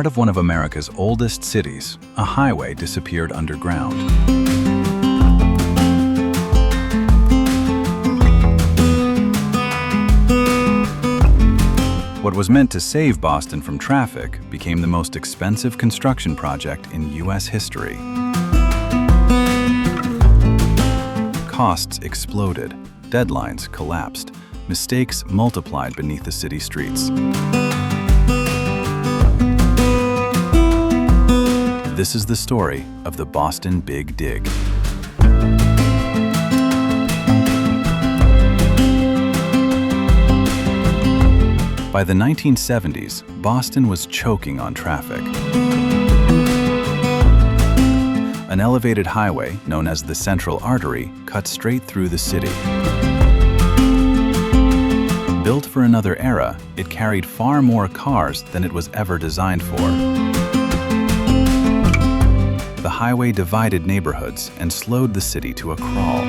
of one of America's oldest cities, a highway disappeared underground. What was meant to save Boston from traffic became the most expensive construction project in U.S. history. Costs exploded, deadlines collapsed, mistakes multiplied beneath the city streets. This is the story of the Boston Big Dig. By the 1970s, Boston was choking on traffic. An elevated highway, known as the Central Artery, cut straight through the city. Built for another era, it carried far more cars than it was ever designed for. The highway divided neighborhoods and slowed the city to a crawl.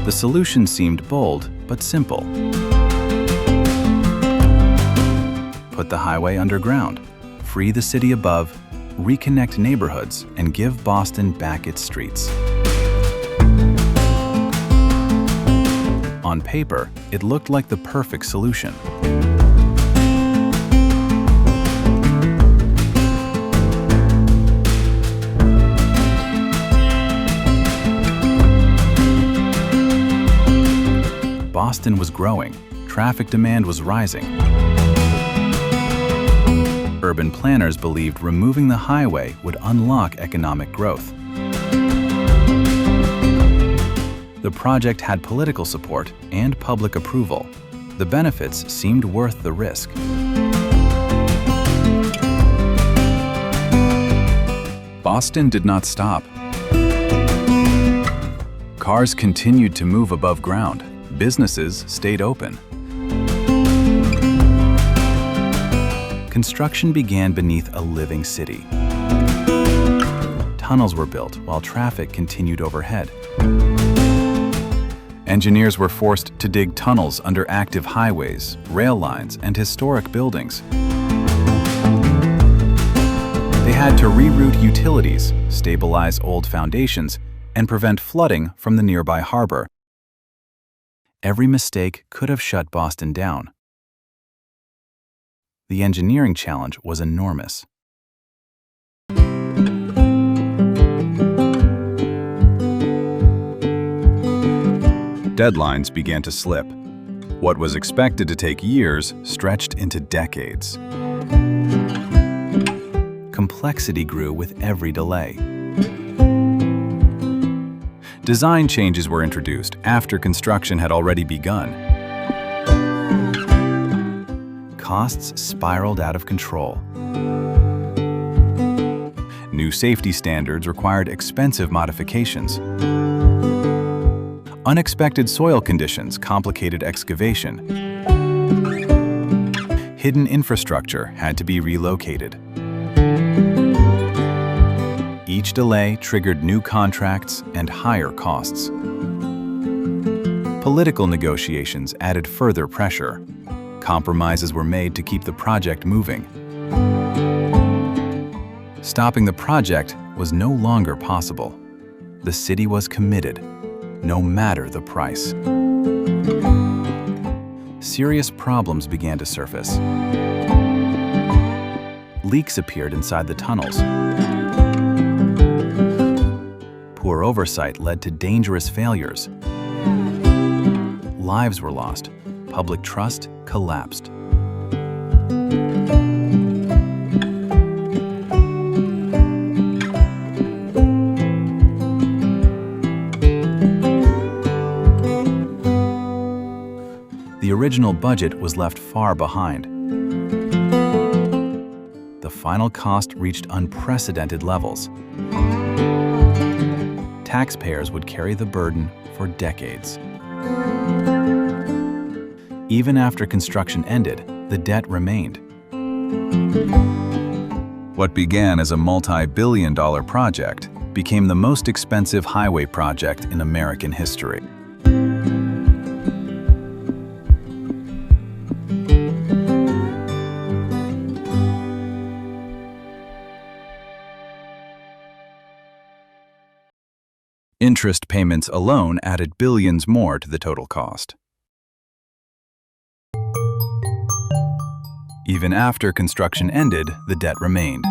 The solution seemed bold, but simple. Put the highway underground, free the city above, reconnect neighborhoods, and give Boston back its streets. On paper, it looked like the perfect solution. Boston was growing, traffic demand was rising. Urban planners believed removing the highway would unlock economic growth. The project had political support and public approval. The benefits seemed worth the risk. Boston did not stop. Cars continued to move above ground. Businesses stayed open. Construction began beneath a living city. Tunnels were built while traffic continued overhead. Engineers were forced to dig tunnels under active highways, rail lines, and historic buildings. They had to reroute utilities, stabilize old foundations, and prevent flooding from the nearby harbor. Every mistake could have shut Boston down. The engineering challenge was enormous. Deadlines began to slip. What was expected to take years stretched into decades. Complexity grew with every delay. Design changes were introduced after construction had already begun. Costs spiraled out of control. New safety standards required expensive modifications. Unexpected soil conditions complicated excavation. Hidden infrastructure had to be relocated. Each delay triggered new contracts and higher costs. Political negotiations added further pressure. Compromises were made to keep the project moving. Stopping the project was no longer possible. The city was committed, no matter the price. Serious problems began to surface. Leaks appeared inside the tunnels. Poor oversight led to dangerous failures. Lives were lost. Public trust collapsed. The original budget was left far behind. The final cost reached unprecedented levels. Taxpayers would carry the burden for decades. Even after construction ended, the debt remained. What began as a multi-billion-dollar project became the most expensive highway project in American history. Interest payments alone added billions more to the total cost. Even after construction ended, the debt remained.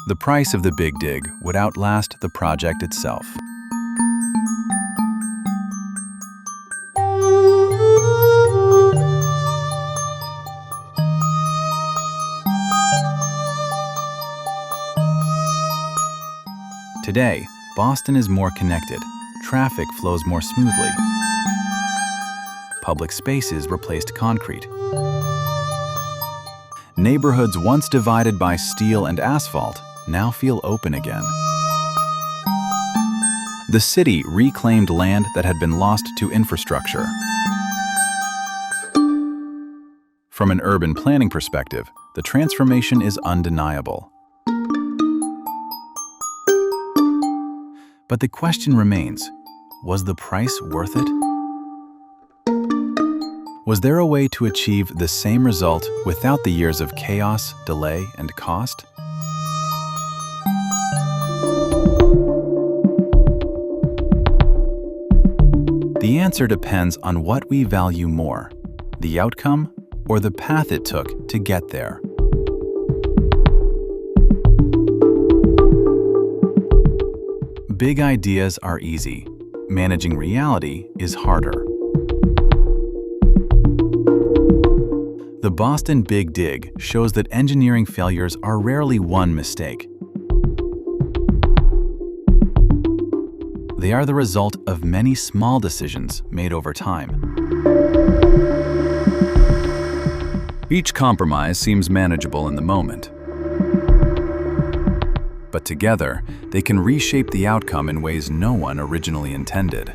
The price of the Big Dig would outlast the project itself. Today, Boston is more connected. Traffic flows more smoothly. Public spaces replaced concrete. Neighborhoods once divided by steel and asphalt now feel open again. The city reclaimed land that had been lost to infrastructure. From an urban planning perspective, the transformation is undeniable. But the question remains, was the price worth it? Was there a way to achieve the same result without the years of chaos, delay, and cost? The answer depends on what we value more, the outcome or the path it took to get there. Big ideas are easy. Managing reality is harder. The Boston Big Dig shows that engineering failures are rarely one mistake. They are the result of many small decisions made over time. Each compromise seems manageable in the moment. But together, they can reshape the outcome in ways no one originally intended.